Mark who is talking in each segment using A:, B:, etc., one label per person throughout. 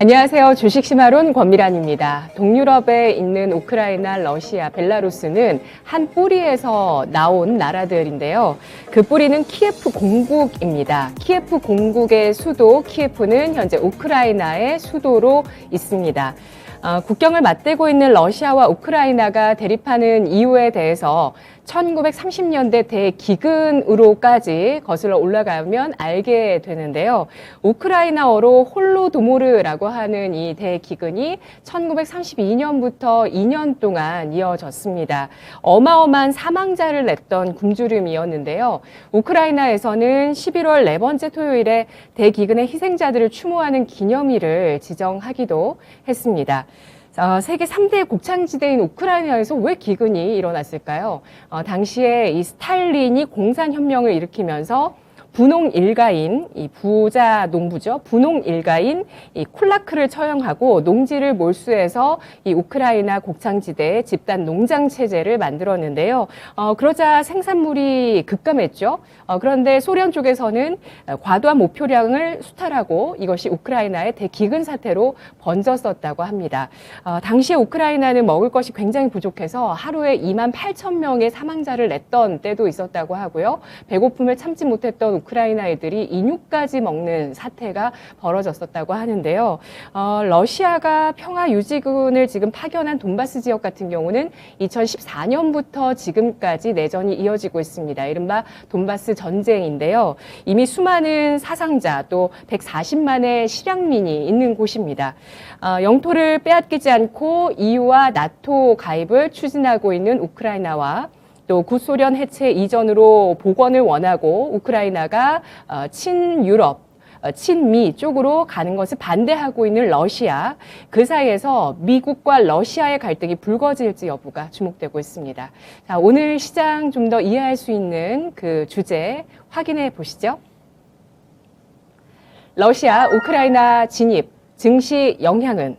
A: 안녕하세요. 주식시마론 권미란입니다. 동유럽에 있는 우크라이나, 러시아, 벨라루스는 한 뿌리에서 나온 나라들인데요. 그 뿌리는 키예프 공국입니다. 키예프 공국의 수도 키예프는 현재 우크라이나의 수도로 있습니다. 국경을 맞대고 있는 러시아와 우크라이나가 대립하는 이유에 대해서 1930년대 대기근으로까지 거슬러 올라가면 알게 되는데요. 우크라이나어로 홀로도모르라고 하는 이 대기근이 1932년부터 2년 동안 이어졌습니다. 어마어마한 사망자를 냈던 굶주림이었는데요. 우크라이나에서는 11월 네 번째 토요일에 대기근의 희생자들을 추모하는 기념일을 지정하기도 했습니다. 세계 3대 곡창지대인 우크라이나에서 왜 기근이 일어났을까요? 당시에 이 스탈린이 공산혁명을 일으키면서 분홍 일가인, 이 부자 농부죠. 분홍 일가인 이 쿨라크를 처형하고 농지를 몰수해서 이 우크라이나 곡창지대에 집단 농장 체제를 만들었는데요. 그러자 생산물이 급감했죠. 그런데 소련 쪽에서는 과도한 목표량을 수탈하고 이것이 우크라이나의 대기근 사태로 번졌었다고 합니다. 당시에 우크라이나는 먹을 것이 굉장히 부족해서 하루에 2만 8천 명의 사망자를 냈던 때도 있었다고 하고요. 배고픔을 참지 못했던 우크라이나애들이 인육까지 먹는 사태가 벌어졌었다고 하는데요. 러시아가 평화유지군을 지금 파견한 돈바스 지역 같은 경우는 2014년부터 지금까지 내전이 이어지고 있습니다. 이른바 돈바스 전쟁인데요. 이미 수많은 사상자 또 140만의 실향민이 있는 곳입니다. 영토를 빼앗기지 않고 EU와 나토 가입을 추진하고 있는 우크라이나와 또 구소련 해체 이전으로 복원을 원하고 우크라이나가 친유럽, 친미 쪽으로 가는 것을 반대하고 있는 러시아, 그 사이에서 미국과 러시아의 갈등이 불거질지 여부가 주목되고 있습니다. 자, 오늘 시장 좀 더 이해할 수 있는 그 주제 확인해 보시죠. 러시아, 우크라이나 진입, 증시 영향은?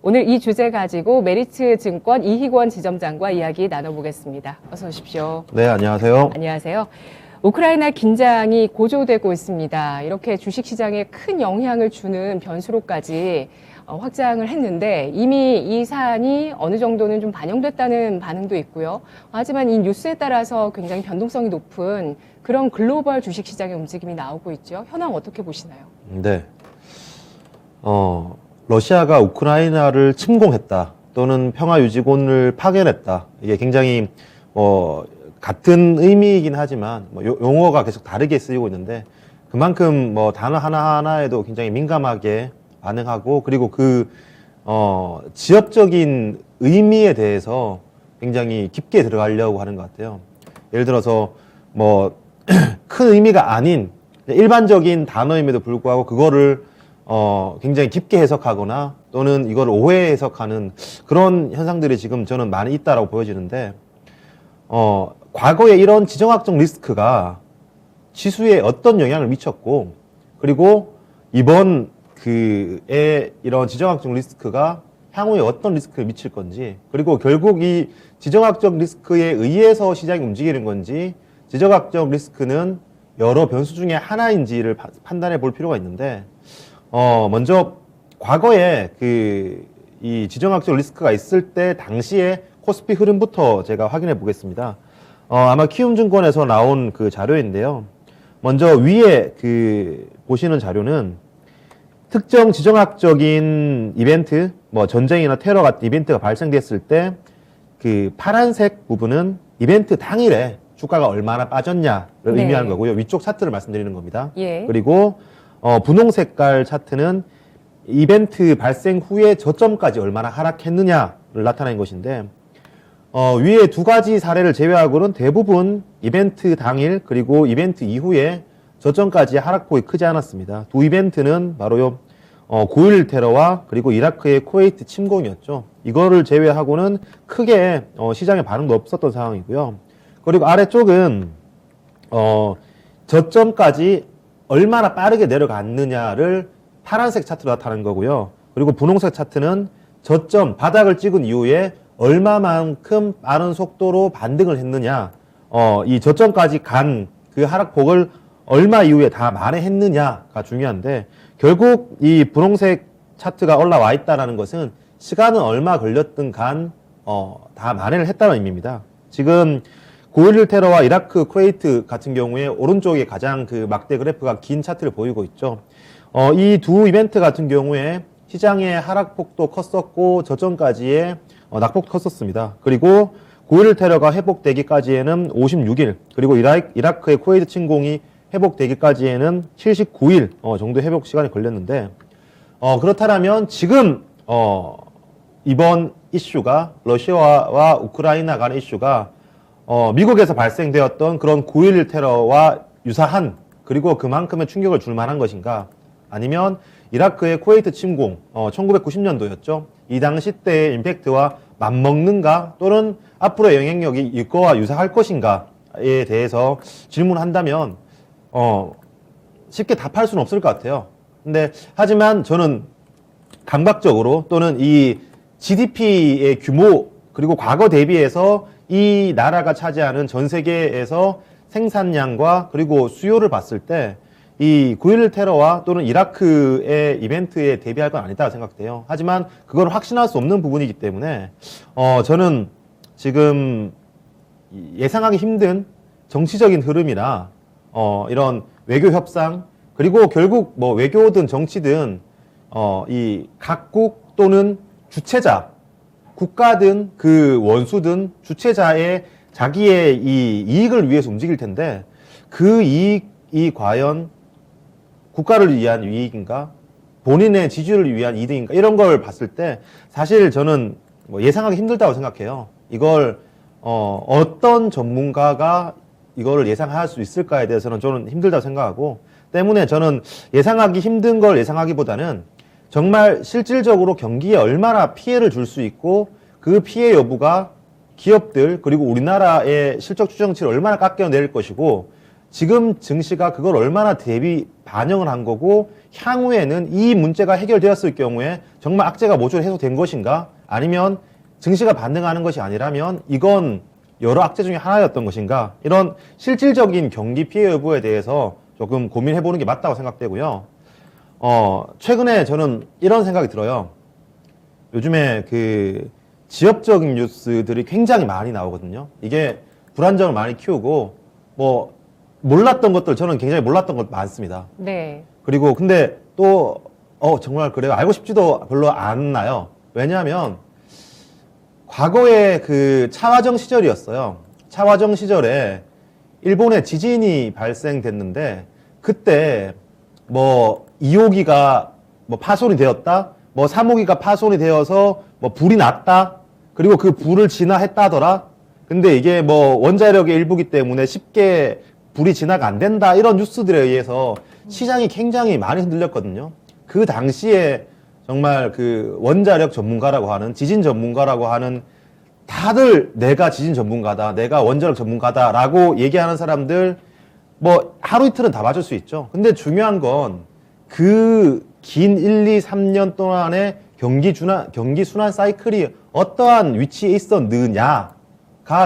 A: 오늘 이 주제 가지고 메리츠 증권 이희권 지점장과 이야기 나눠보겠습니다. 어서 오십시오.
B: 네, 안녕하세요.
A: 안녕하세요. 우크라이나 긴장이 고조되고 있습니다. 이렇게 주식시장에 큰 영향을 주는 변수로까지 확장을 했는데 이미 이 사안이 어느 정도는 좀 반영됐다는 반응도 있고요. 하지만 이 뉴스에 따라서 굉장히 변동성이 높은 그런 글로벌 주식시장의 움직임이 나오고 있죠. 현황 어떻게 보시나요?
B: 네. 러시아가 우크라이나를 침공했다 또는 평화유지군을 파견했다. 이게 굉장히 같은 의미이긴 하지만 용어가 계속 다르게 쓰이고 있는데 그만큼 단어 하나하나에도 굉장히 민감하게 반응하고 그리고 그 지역적인 의미에 대해서 굉장히 깊게 들어가려고 하는 것 같아요. 예를 들어서 큰 의미가 아닌 일반적인 단어임에도 불구하고 그거를 굉장히 깊게 해석하거나 또는 이걸 오해 해석하는 그런 현상들이 지금 저는 많이 있다라고 보여지는데, 과거에 이런 지정학적 리스크가 지수에 어떤 영향을 미쳤고, 그리고 이번 이런 지정학적 리스크가 향후에 어떤 리스크를 미칠 건지, 그리고 결국 이 지정학적 리스크에 의해서 시장이 움직이는 건지, 지정학적 리스크는 여러 변수 중에 하나인지를 판단해 볼 필요가 있는데, 먼저 과거에 이 지정학적 리스크가 있을 때 당시에 코스피 흐름부터 제가 확인해 보겠습니다. 아마 키움증권에서 나온 그 자료인데요. 먼저 위에 보시는 자료는 특정 지정학적인 이벤트, 전쟁이나 테러 같은 이벤트가 발생됐을 때 파란색 부분은 이벤트 당일에 주가가 얼마나 빠졌냐를
A: 네.
B: 의미하는 거고요. 위쪽 차트를 말씀드리는 겁니다.
A: 예.
B: 그리고 분홍 색깔 차트는 이벤트 발생 후에 저점까지 얼마나 하락했느냐를 나타낸 것인데, 위에 두 가지 사례를 제외하고는 대부분 이벤트 당일 그리고 이벤트 이후에 저점까지 하락폭이 크지 않았습니다. 두 이벤트는 바로 9.11 테러와 그리고 이라크의 쿠웨이트 침공이었죠. 이거를 제외하고는 크게 시장에 반응도 없었던 상황이고요. 그리고 아래쪽은 저점까지 얼마나 빠르게 내려갔느냐를 파란색 차트로 나타낸 거고요. 그리고 분홍색 차트는 저점, 바닥을 찍은 이후에 얼마만큼 빠른 속도로 반등을 했느냐, 이 저점까지 간 그 하락폭을 얼마 이후에 다 만회했느냐가 중요한데, 결국 이 분홍색 차트가 올라와 있다는 것은 시간은 얼마 걸렸든 다 만회를 했다는 의미입니다. 지금 9.11 테러와 이라크, 쿠웨이트 같은 경우에 오른쪽에 가장 그 막대 그래프가 긴 차트를 보이고 있죠. 이 두 이벤트 같은 경우에 시장의 하락폭도 컸었고 저점까지의 낙폭도 컸었습니다. 그리고 9.11 테러가 회복되기까지에는 56일, 그리고 이라크의 쿠웨이트 침공이 회복되기까지에는 79일 정도 회복 시간이 걸렸는데, 그렇다면 지금 이번 이슈가 러시아와 우크라이나 간의 이슈가 미국에서 발생되었던 그런 9.11 테러와 유사한, 그리고 그만큼의 충격을 줄 만한 것인가, 아니면 이라크의 쿠웨이트 침공 1990년도였죠. 이 당시 때의 임팩트와 맞먹는가, 또는 앞으로의 영향력이 이거와 유사할 것인가에 대해서 질문한다면 쉽게 답할 수는 없을 것 같아요. 근데 하지만 저는 감각적으로, 또는 이 GDP의 규모, 그리고 과거 대비해서 이 나라가 차지하는 전 세계에서 생산량과 그리고 수요를 봤을 때 이 9.11 테러와 또는 이라크의 이벤트에 대비할 건 아니다 생각돼요. 하지만 그걸 확신할 수 없는 부분이기 때문에 저는 지금 예상하기 힘든 정치적인 흐름이나 이런 외교 협상, 그리고 결국 뭐 외교든 정치든 이 각국 또는 주체자, 국가든 그 원수든 주체자의 자기의 이 이익을 위해서 움직일 텐데, 그 이익이 과연 국가를 위한 이익인가, 본인의 지지를 위한 이득인가, 이런 걸 봤을 때 사실 저는 뭐 예상하기 힘들다고 생각해요. 이걸 어떤 전문가가 이거를 예상할 수 있을까에 대해서는 저는 힘들다고 생각하고, 때문에 저는 예상하기 힘든 걸 예상하기보다는 정말 실질적으로 경기에 얼마나 피해를 줄 수 있고, 그 피해 여부가 기업들 그리고 우리나라의 실적 추정치를 얼마나 깎여낼 것이고, 지금 증시가 그걸 얼마나 대비 반영을 한 거고, 향후에는 이 문제가 해결되었을 경우에 정말 악재가 모조리 해소된 것인가, 아니면 증시가 반등하는 것이 아니라면 이건 여러 악재 중에 하나였던 것인가, 이런 실질적인 경기 피해 여부에 대해서 조금 고민해보는 게 맞다고 생각되고요. 최근에 저는 이런 생각이 들어요. 요즘에 그 지역적인 뉴스들이 굉장히 많이 나오거든요. 이게 불안정을 많이 키우고, 뭐 몰랐던 것들, 저는 굉장히 몰랐던 것 많습니다.
A: 네.
B: 그리고 근데 또 정말 그래요. 알고 싶지도 별로 않나요. 왜냐하면 과거에 그 차화정 시절이었어요. 차화정 시절에 일본에 지진이 발생됐는데, 그때 뭐 2호기가 뭐 파손이 되었다, 뭐 3호기가 파손이 되어서 뭐 불이 났다, 그리고 그 불을 진화했다더라. 근데 이게 뭐 원자력의 일부기 때문에 쉽게 불이 진화가 안 된다, 이런 뉴스들에 의해서 시장이 굉장히 많이 흔들렸거든요. 그 당시에 정말 그 원자력 전문가라고 하는, 지진 전문가라고 하는, 다들 내가 지진 전문가다, 내가 원자력 전문가다라고 얘기하는 사람들 뭐 하루 이틀은 다 맞을 수 있죠. 근데 중요한 건 그 긴 1, 2, 3년 동안의 경기 순환 사이클이 어떠한 위치에 있었느냐가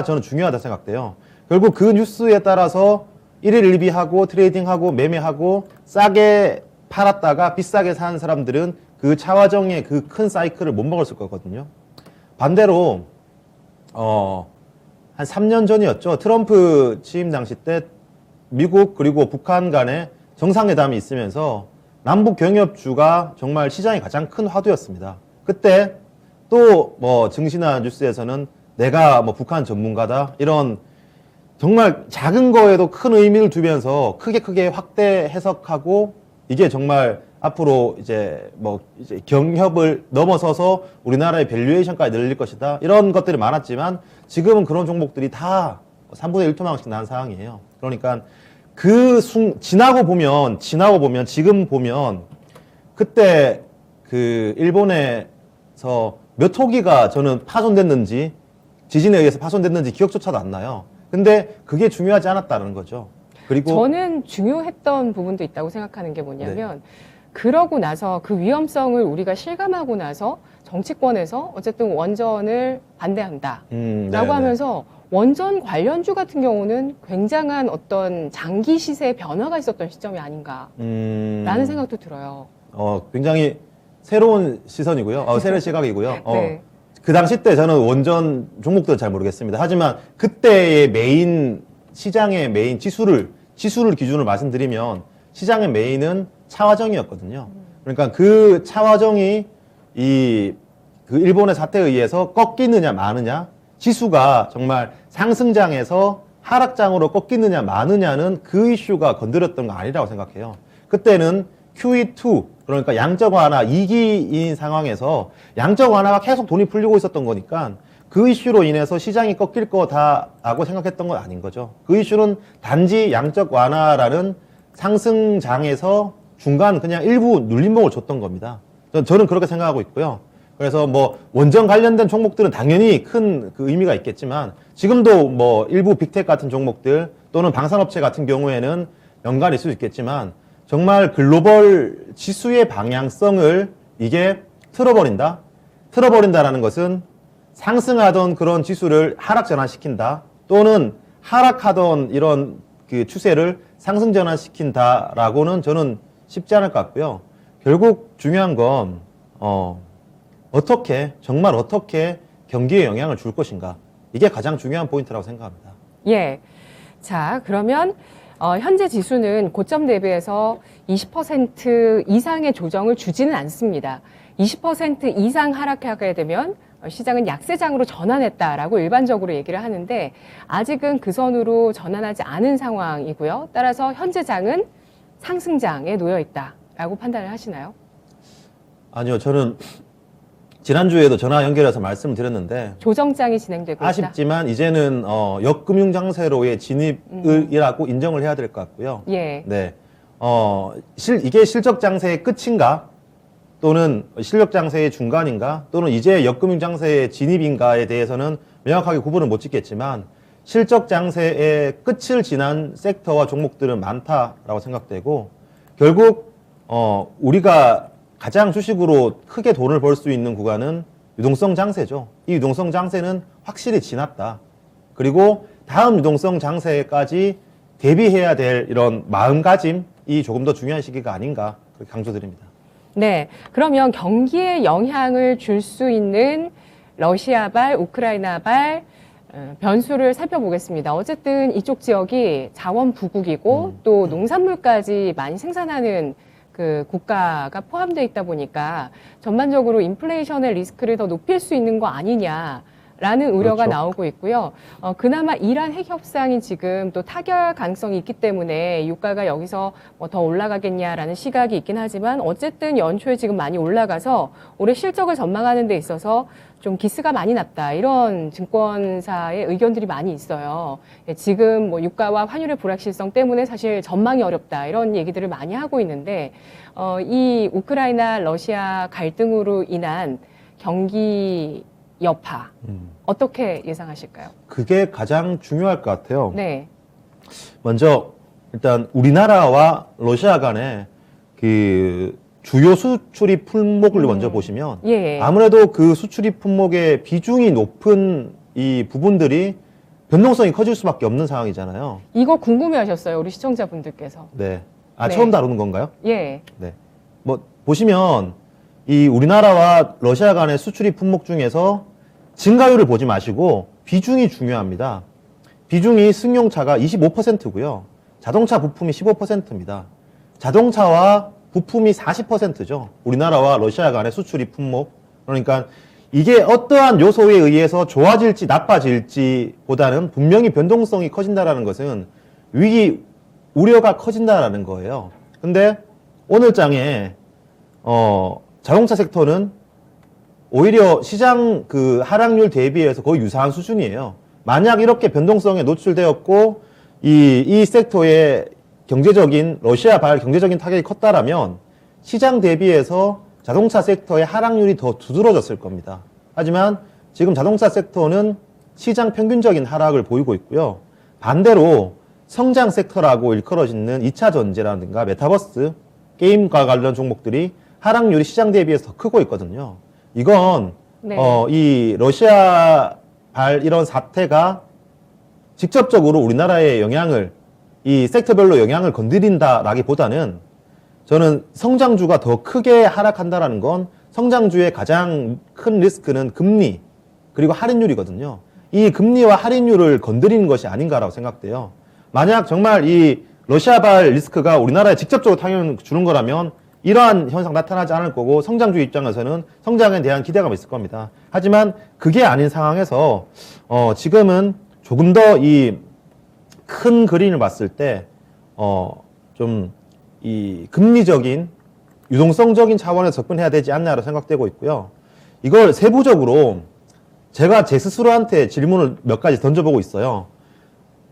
B: 저는 중요하다 생각돼요. 결국 그 뉴스에 따라서 일일비하고 트레이딩하고 매매하고 싸게 팔았다가 비싸게 산 사람들은 그 차화정의 그 큰 사이클을 못 먹었을 거거든요. 반대로 한 3년 전이었죠. 트럼프 취임 당시 때 미국 그리고 북한 간에 정상회담이 있으면서 남북 경협주가 정말 시장이 가장 큰 화두였습니다. 그때 또 뭐 증시나 뉴스에서는 내가 뭐 북한 전문가다, 이런 정말 작은 거에도 큰 의미를 두면서 크게 확대 해석하고, 이게 정말 앞으로 이제 뭐 이제 경협을 넘어서서 우리나라의 밸류에이션까지 늘릴 것이다, 이런 것들이 많았지만 지금은 그런 종목들이 다 3분의 1토막씩 난 상황이에요. 그러니까 지나고 보면 지금 보면 그때 그 일본에서 몇 호기가 저는 파손됐는지, 지진에 의해서 파손됐는지 기억조차도 안 나요. 근데 그게 중요하지 않았다는 거죠. 그리고
A: 저는 중요했던 부분도 있다고 생각하는 게 뭐냐면, 그러고 나서 그 위험성을 우리가 실감하고 나서 정치권에서 어쨌든 원전을 반대한다라고 하면서 원전 관련주 같은 경우는 굉장한 어떤 장기 시세의 변화가 있었던 시점이 아닌가라는 생각도 들어요.
B: 굉장히 새로운 시선이고요. 새로운 시각이고요.
A: 네.
B: 그 당시 때 저는 원전 종목들은 잘 모르겠습니다. 하지만 그때의 메인, 시장의 메인 지수를 기준으로 말씀드리면 시장의 메인은 차화정이었거든요. 그러니까 그 차화정이 그 일본의 사태에 의해서 꺾이느냐 마느냐, 지수가 정말 상승장에서 하락장으로 꺾이느냐 마느냐는 그 이슈가 건드렸던 거 아니라고 생각해요. 그때는 QE2, 그러니까 양적 완화 2기인 상황에서 양적 완화가 계속 돈이 풀리고 있었던 거니까 그 이슈로 인해서 시장이 꺾일 거다라고 생각했던 건 아닌 거죠. 그 이슈는 단지 양적 완화라는 상승장에서 중간 그냥 일부 눌림목을 줬던 겁니다. 저는 그렇게 생각하고 있고요. 그래서 뭐 원전 관련된 종목들은 당연히 큰 그 의미가 있겠지만 지금도 뭐 일부 빅텍 같은 종목들 또는 방산업체 같은 경우에는 연관이 있을 수 있겠지만 정말 글로벌 지수의 방향성을 이게 틀어버린다라는 것은 상승하던 그런 지수를 하락 전환시킨다 또는 하락하던 이런 그 추세를 상승 전환시킨다라고는 저는 쉽지 않을 것 같고요. 결국 중요한 건 정말 어떻게 경기에 영향을 줄 것인가. 이게 가장 중요한 포인트라고 생각합니다.
A: 예. 자, 그러면 현재 지수는 고점 대비해서 20% 이상의 조정을 주지는 않습니다. 20% 이상 하락하게 되면 시장은 약세장으로 전환했다라고 일반적으로 얘기를 하는데 아직은 그 선으로 전환하지 않은 상황이고요. 따라서 현재 장은 상승장에 놓여 있다라고 판단을 하시나요?
B: 아니요, 저는 지난주에도 전화 연결해서 말씀을 드렸는데
A: 조정장이 진행되고 있다.
B: 아쉽지만 이제는 역금융 장세로의 진입이라고 인정을 해야 될 것 같고요.
A: 예.
B: 네. 이게 실적 장세의 끝인가? 또는 실적 장세의 중간인가? 또는 이제 역금융 장세의 진입인가에 대해서는 명확하게 구분을 못 짓겠지만 실적 장세의 끝을 지난 섹터와 종목들은 많다라고 생각되고 결국 우리가 가장 주식으로 크게 돈을 벌 수 있는 구간은 유동성 장세죠. 이 유동성 장세는 확실히 지났다. 그리고 다음 유동성 장세까지 대비해야 될 이런 마음가짐이 조금 더 중요한 시기가 아닌가 그렇게 강조드립니다.
A: 네. 그러면 경기에 영향을 줄 수 있는 러시아발, 우크라이나발 변수를 살펴보겠습니다. 어쨌든 이쪽 지역이 자원 부국이고 또 농산물까지 많이 생산하는 그 국가가 포함되어 있다 보니까 전반적으로 인플레이션의 리스크를 더 높일 수 있는 거 아니냐라는 우려가
B: 그렇죠.
A: 나오고 있고요. 그나마 이란 핵 협상이 지금 또 타결 가능성이 있기 때문에 유가가 여기서 뭐 더 올라가겠냐라는 시각이 있긴 하지만 어쨌든 연초에 지금 많이 올라가서 올해 실적을 전망하는 데 있어서 좀 기스가 많이 났다. 이런 증권사의 의견들이 많이 있어요. 지금 뭐 유가와 환율의 불확실성 때문에 사실 전망이 어렵다. 이런 얘기들을 많이 하고 있는데, 이 우크라이나 러시아 갈등으로 인한 경기 여파, 어떻게 예상하실까요?
B: 그게 가장 중요할 것 같아요.
A: 네.
B: 먼저 일단 우리나라와 러시아 간의 그 주요 수출입 품목을 먼저 보시면
A: 예.
B: 아무래도 그 수출입 품목의 비중이 높은 이 부분들이 변동성이 커질 수밖에 없는 상황이잖아요.
A: 이거 궁금해 하셨어요. 우리 시청자분들께서.
B: 네.
A: 네.
B: 처음 다루는 건가요?
A: 예.
B: 네. 뭐 보시면 이 우리나라와 러시아 간의 수출입 품목 중에서 증가율을 보지 마시고 비중이 중요합니다. 비중이 승용차가 25%고요. 자동차 부품이 15%입니다. 자동차와 부품이 40%죠. 우리나라와 러시아 간의 수출입 품목. 그러니까 이게 어떠한 요소에 의해서 좋아질지 나빠질지 보다는 분명히 변동성이 커진다라는 것은 위기 우려가 커진다라는 거예요. 근데 오늘 장에 자동차 섹터는 오히려 시장 그 하락률 대비해서 거의 유사한 수준이에요. 만약 이렇게 변동성에 노출되었고 이 섹터의 경제적인 러시아발 경제적인 타격이 컸다라면 시장 대비해서 자동차 섹터의 하락률이 더 두드러졌을 겁니다. 하지만 지금 자동차 섹터는 시장 평균적인 하락을 보이고 있고요. 반대로 성장 섹터라고 일컬어지는 2차 전지라든가 메타버스, 게임과 관련 종목들이 하락률이 시장 대비해서 더 크고 있거든요. 이건
A: 네.
B: 이 러시아발 이런 사태가 직접적으로 우리나라의 영향을 이 섹터별로 영향을 건드린다라기보다는 저는 성장주가 더 크게 하락한다라는 건 성장주의 가장 큰 리스크는 금리 그리고 할인율이거든요. 이 금리와 할인율을 건드리는 것이 아닌가라고 생각돼요. 만약 정말 이 러시아발 리스크가 우리나라에 직접적으로 타격을 주는 거라면 이러한 현상 나타나지 않을 거고 성장주 입장에서는 성장에 대한 기대감이 있을 겁니다. 하지만 그게 아닌 상황에서 지금은 조금 더 이 큰 그림을 봤을 때 좀 이 금리적인 유동성적인 차원에서 접근해야 되지 않나라고 생각되고 있고요. 이걸 세부적으로 제가 제 스스로한테 질문을 몇 가지 던져보고 있어요.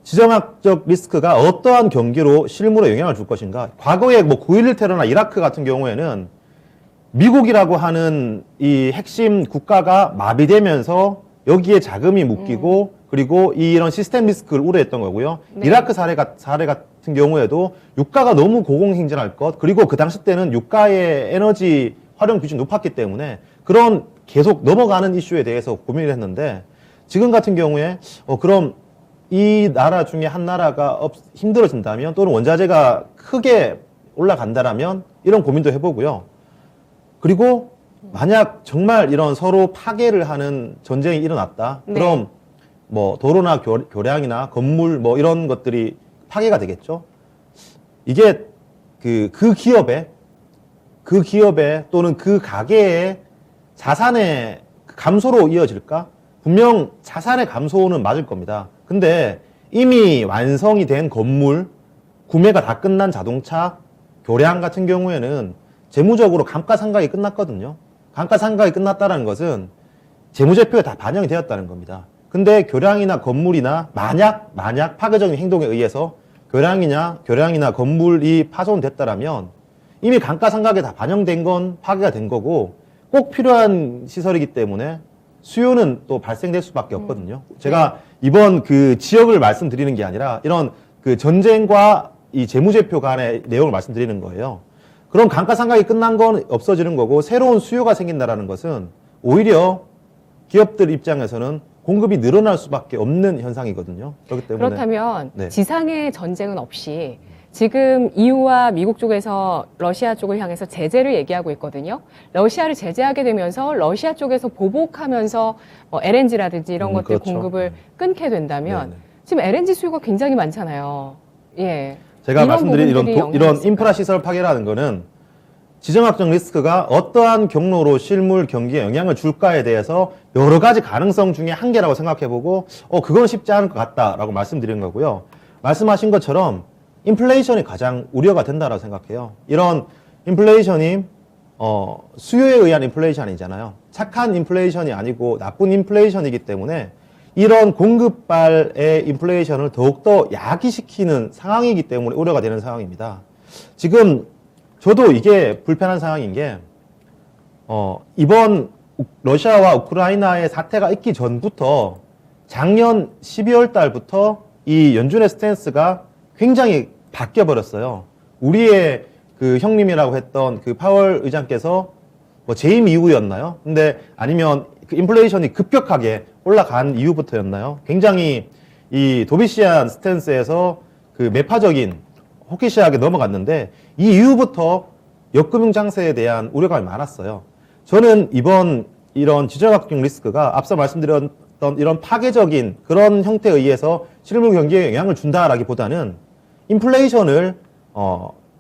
B: 지정학적 리스크가 어떠한 경기로 실물에 영향을 줄 것인가? 과거에 뭐 9.11 테러나 이라크 같은 경우에는 미국이라고 하는 이 핵심 국가가 마비되면서 여기에 자금이 묶이고 그리고 이런 시스템 리스크를 우려했던 거고요.
A: 네.
B: 이라크 사례 같은 경우에도 유가가 너무 고공행진할 것, 그리고 그 당시 때는 유가의 에너지 활용 비중이 높았기 때문에 그런 계속 넘어가는 이슈에 대해서 고민을 했는데, 지금 같은 경우에 그럼 이 나라 중에 한 나라가 힘들어진다면, 또는 원자재가 크게 올라간다라면 이런 고민도 해보고요. 그리고 만약 정말 이런 서로 파괴를 하는 전쟁이 일어났다.
A: 네.
B: 그럼 뭐 도로나 교량이나 건물 뭐 이런 것들이 파괴가 되겠죠. 이게 그 기업의 또는 그 가게의 자산의 감소로 이어질까? 분명 자산의 감소는 맞을 겁니다. 근데 이미 완성이 된 건물, 구매가 다 끝난 자동차, 교량 같은 경우에는 재무적으로 감가상각이 끝났거든요. 감가상각이 끝났다는 것은 재무제표에 다 반영이 되었다는 겁니다. 근데 교량이나 건물이나 만약 파괴적인 행동에 의해서 교량이나 건물이 파손됐다라면 이미 감가상각에 다 반영된 건 파괴가 된 거고, 꼭 필요한 시설이기 때문에 수요는 또 발생될 수밖에 없거든요. 제가 이번 그 지역을 말씀드리는 게 아니라 이런 그 전쟁과 이 재무제표 간의 내용을 말씀드리는 거예요. 그럼 감가상각이 끝난 건 없어지는 거고, 새로운 수요가 생긴다라는 것은 오히려 기업들 입장에서는 공급이 늘어날 수밖에 없는 현상이거든요. 그렇기 때문에
A: 그렇다면
B: 네.
A: 지상의 전쟁은 없이 지금 EU와 미국 쪽에서 러시아 쪽을 향해서 제재를 얘기하고 있거든요. 러시아를 제재하게 되면서 러시아 쪽에서 보복하면서 LNG라든지 이런 것들
B: 그렇죠.
A: 공급을 끊게 된다면
B: 네네.
A: 지금 LNG 수요가 굉장히 많잖아요. 예.
B: 제가 말씀드린
A: 부분들이 영향이
B: 이런
A: 있을까요?
B: 인프라 시설 파괴라는 거는 지정학적 리스크가 어떠한 경로로 실물 경기에 영향을 줄까에 대해서 여러 가지 가능성 중에 한 개라고 생각해보고 그건 쉽지 않을 것 같다라고 말씀드린 거고요. 말씀하신 것처럼 인플레이션이 가장 우려가 된다라고 생각해요. 이런 인플레이션이 수요에 의한 인플레이션이잖아요. 착한 인플레이션이 아니고 나쁜 인플레이션이기 때문에 이런 공급발의 인플레이션을 더욱더 야기시키는 상황이기 때문에 우려가 되는 상황입니다. 지금 저도 이게 불편한 상황인 게 이번 러시아와 우크라이나의 사태가 있기 전부터 작년 12월 달부터 이 연준의 스탠스가 굉장히 바뀌어 버렸어요. 우리의 그 형님이라고 했던 그 파월 의장께서 뭐 재임 이후였나요? 근데 아니면 그 인플레이션이 급격하게 올라간 이후부터였나요? 굉장히 이 도비시한 스탠스에서 그 매파적인 호키시하게 넘어갔는데, 이 이후부터 역금융 장세에 대한 우려감이 많았어요. 저는 이번 이런 지정학적 리스크가 앞서 말씀드렸던 이런 파괴적인 그런 형태에 의해서 실물 경기에 영향을 준다라기보다는 인플레이션을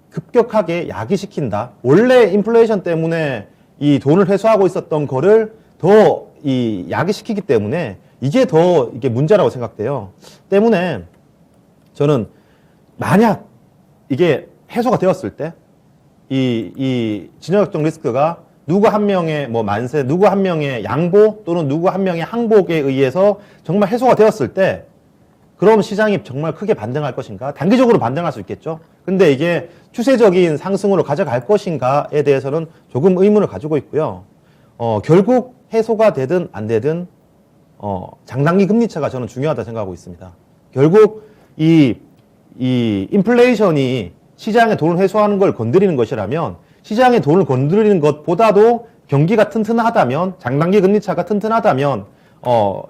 B: 급격하게 야기시킨다. 원래 인플레이션 때문에 이 돈을 회수하고 있었던 거를 더 이 야기시키기 때문에 이게 더 이게 문제라고 생각돼요. 때문에 저는 만약 이게 해소가 되었을 때 이 진영학적 리스크가 누구 한 명의 뭐 만세, 누구 한 명의 양보 또는 누구 한 명의 항복에 의해서 정말 해소가 되었을 때, 그럼 시장이 정말 크게 반등할 것인가? 단기적으로 반등할 수 있겠죠. 근데 이게 추세적인 상승으로 가져갈 것인가에 대해서는 조금 의문을 가지고 있고요. 결국 해소가 되든 안 되든 장단기 금리차가 저는 중요하다 생각하고 있습니다. 결국 이 인플레이션이 시장의 돈을 회수하는 걸 건드리는 것이라면, 시장의 돈을 건드리는 것보다도 경기가 튼튼하다면, 장단기 금리차가 튼튼하다면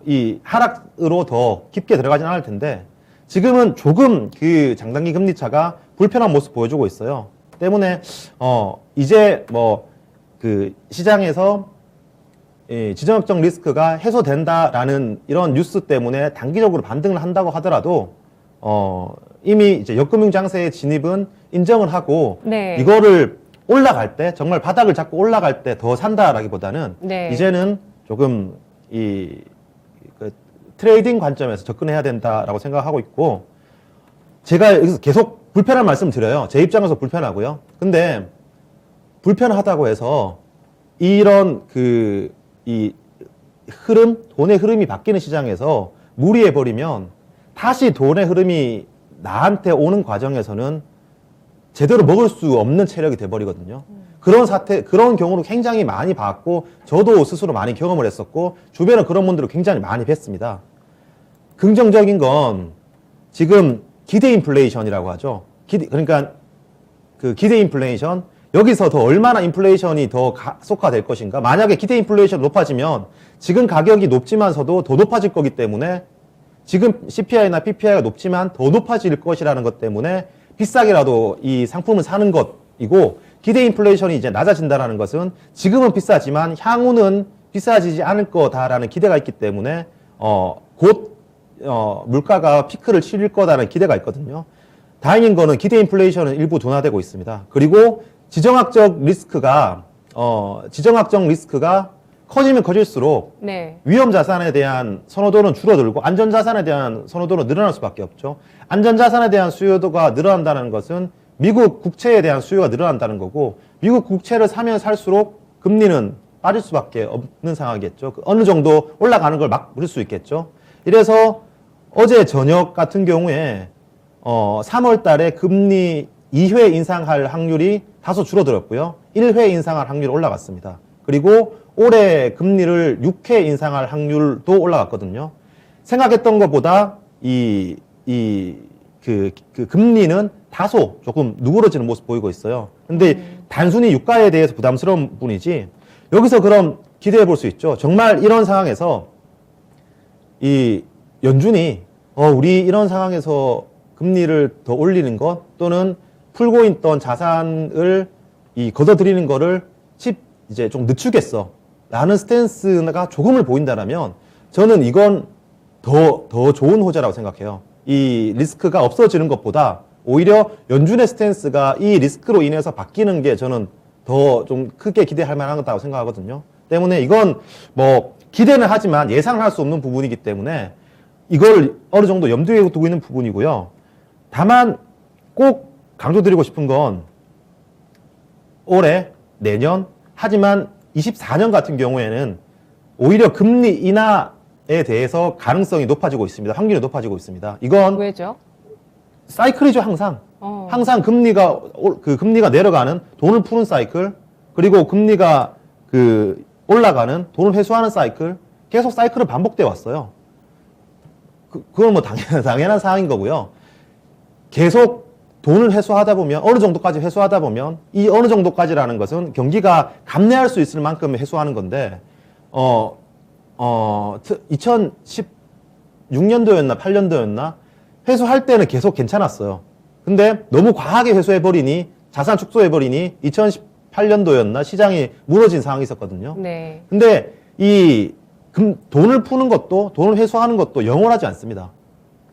B: 이 하락으로 더 깊게 들어가진 않을 텐데, 지금은 조금 그 장단기 금리차가 불편한 모습 보여주고 있어요. 때문에 이제 뭐 그 시장에서 이 지정학적 리스크가 해소된다라는 이런 뉴스 때문에 단기적으로 반등을 한다고 하더라도 이미 이제 역금융 장세의 진입은 인정을 하고
A: 네.
B: 이거를 올라갈 때 정말 바닥을 잡고 올라갈 때 더 산다라기보다는
A: 네.
B: 이제는 조금 그 트레이딩 관점에서 접근해야 된다라고 생각하고 있고 제가 여기서 계속 불편한 말씀 드려요. 제 입장에서 불편하고요. 근데 불편하다고 해서 이런 이 흐름, 돈의 흐름이 바뀌는 시장에서 무리해버리면 다시 돈의 흐름이 나한테 오는 과정에서는 제대로 먹을 수 없는 체력이 돼버리거든요. 그런 경우로 굉장히 많이 봤고, 저도 스스로 많이 경험을 했었고, 주변에 그런 분들을 굉장히 많이 뵀습니다. 긍정적인 건 지금 기대 인플레이션이라고 하죠. 그러니까 그 기대 인플레이션, 여기서 더 얼마나 인플레이션이 더 가속화될 것인가. 만약에 기대 인플레이션 높아지면 지금 가격이 높지만서도 더 높아질 거기 때문에 지금 CPI나 PPI가 높지만 더 높아질 것이라는 것 때문에 비싸게라도 이 상품을 사는 것이고, 기대 인플레이션이 이제 낮아진다는 것은 지금은 비싸지만 향후는 비싸지지 않을 거다라는 기대가 있기 때문에 곧 물가가 피크를 칠 거다라는 기대가 있거든요. 다행인 거는 기대 인플레이션은 일부 둔화되고 있습니다. 그리고 지정학적 리스크가 커지면 커질수록
A: 네.
B: 위험 자산에 대한 선호도는 줄어들고 안전 자산에 대한 선호도는 늘어날 수밖에 없죠. 안전 자산에 대한 수요도가 늘어난다는 것은 미국 국채에 대한 수요가 늘어난다는 거고, 미국 국채를 사면 살수록 금리는 빠질 수밖에 없는 상황이겠죠. 어느 정도 올라가는 걸 막을 수 있겠죠. 이래서 어제 저녁 같은 경우에 3월 달에 금리 2회 인상할 확률이 다소 줄어들었고요. 1회 인상할 확률이 올라갔습니다. 그리고 올해 금리를 6회 인상할 확률도 올라갔거든요. 생각했던 것보다 그 금리는 다소 조금 누그러지는 모습 보이고 있어요. 근데 단순히 유가에 대해서 부담스러운 분이지, 여기서 그럼 기대해 볼 수 있죠. 정말 이런 상황에서 이 연준이 우리 이런 상황에서 금리를 더 올리는 것, 또는 풀고 있던 자산을 걷어들이는 거를 이제 좀 늦추겠어 라는 스탠스가 조금을 보인다라면 저는 이건 더 좋은 호재라고 생각해요. 이 리스크가 없어지는 것보다 오히려 연준의 스탠스가 이 리스크로 인해서 바뀌는 게 저는 더 좀 크게 기대할 만한 거다고 생각하거든요. 때문에 이건 뭐 기대는 하지만 예상을 할 수 없는 부분이기 때문에 이걸 어느 정도 염두에 두고 있는 부분이고요. 다만 꼭 강조드리고 싶은 건 올해, 내년, 하지만 24년 같은 경우에는 오히려 금리 인하에 대해서 가능성이 높아지고 있습니다. 확률이 높아지고 있습니다. 이건
A: 왜죠?
B: 사이클이죠, 항상. 항상 금리가 내려가는 돈을 푸는 사이클, 그리고 금리가 올라가는 돈을 회수하는 사이클, 계속 사이클은 반복돼 왔어요. 그건 뭐 당연한 사항인 거고요. 계속 돈을 회수하다 보면, 어느 정도까지 회수하다 보면, 이 어느 정도까지라는 것은 경기가 감내할 수 있을 만큼 회수하는 건데, 2016년도였나 8년도였나 회수할 때는 계속 괜찮았어요. 근데 너무 과하게 회수해버리니, 자산 축소해버리니 2018년도였나 시장이 무너진 상황이 있었거든요.
A: 네.
B: 근데 돈을 푸는 것도, 돈을 회수하는 것도 영원하지 않습니다.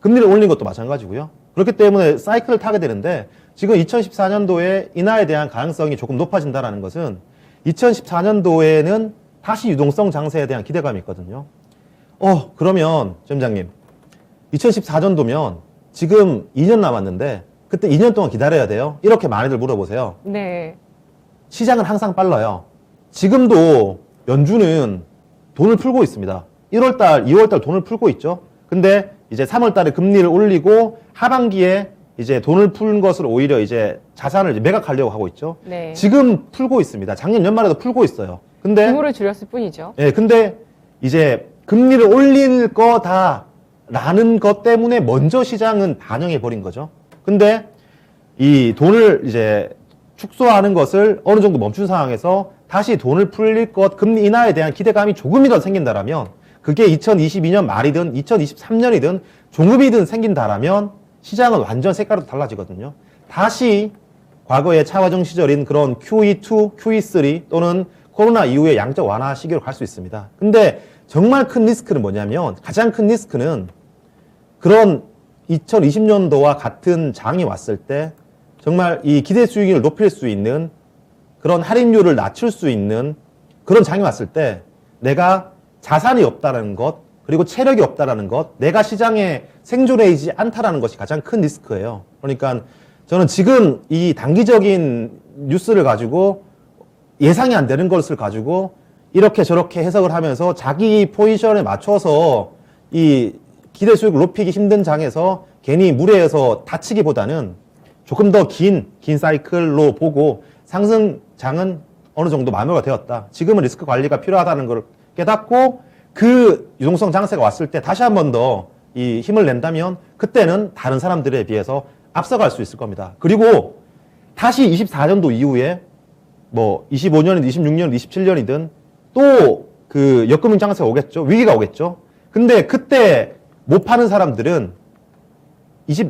B: 금리를 올리는 것도 마찬가지고요. 그렇기 때문에 사이클을 타게 되는데, 지금 2014년도에 인하에 대한 가능성이 조금 높아진다는 것은 2014년도에는 다시 유동성 장세에 대한 기대감이 있거든요. 그러면 점장님, 2014년도면 지금 2년 남았는데 그때 2년 동안 기다려야 돼요? 이렇게 많이들 물어보세요.
A: 네.
B: 시장은 항상 빨라요. 지금도 연준은 돈을 풀고 있습니다. 1월달, 2월달 돈을 풀고 있죠. 근데 이제 3월달에 금리를 올리고 하반기에 이제 돈을 푸는 것을 오히려 이제 자산을 이제 매각하려고 하고 있죠.
A: 네.
B: 지금 풀고 있습니다. 작년 연말에도 풀고 있어요. 근데
A: 규모를 줄였을 뿐이죠.
B: 근데 이제 금리를 올릴 거다라는 것 때문에 먼저 시장은 반영해 버린 거죠. 근데 이 돈을 이제 축소하는 것을 어느 정도 멈춘 상황에서 다시 돈을 풀릴 것, 금리 인하에 대한 기대감이 조금이라도 생긴다라면, 그게 2022년 말이든 2023년이든 조금이든 생긴다라면 시장은 완전 색깔이 달라지거든요. 다시 과거의 차화정 시절인 그런 QE2, QE3 또는 코로나 이후의 양적 완화 시기로 갈 수 있습니다. 근데 정말 큰 리스크는 뭐냐면 가장 큰 리스크는 그런 2020년도와 같은 장이 왔을 때 정말 이 기대 수익률을 높일 수 있는 그런 할인율을 낮출 수 있는 그런 장이 왔을 때 내가 자산이 없다는 것 그리고 체력이 없다라는 것 내가 시장에 생존해 있지 않다라는 것이 가장 큰 리스크예요. 그러니까 저는 지금 이 단기적인 뉴스를 가지고 예상이 안 되는 것을 가지고 이렇게 저렇게 해석을 하면서 자기 포지션에 맞춰서 이 기대 수익을 높이기 힘든 장에서 괜히 무리해서 다치기보다는 조금 더 긴 사이클로 보고 상승장은 어느 정도 마무리가 되었다. 지금은 리스크 관리가 필요하다는 걸 깨닫고 그 유동성 장세가 왔을 때 다시 한 번 더 이 힘을 낸다면 그때는 다른 사람들에 비해서 앞서갈 수 있을 겁니다. 그리고 다시 24년도 이후에 뭐 25년이든 26년이든 27년이든 또 그 역금융 장세가 오겠죠. 위기가 오겠죠. 근데 그때 못 파는 사람들은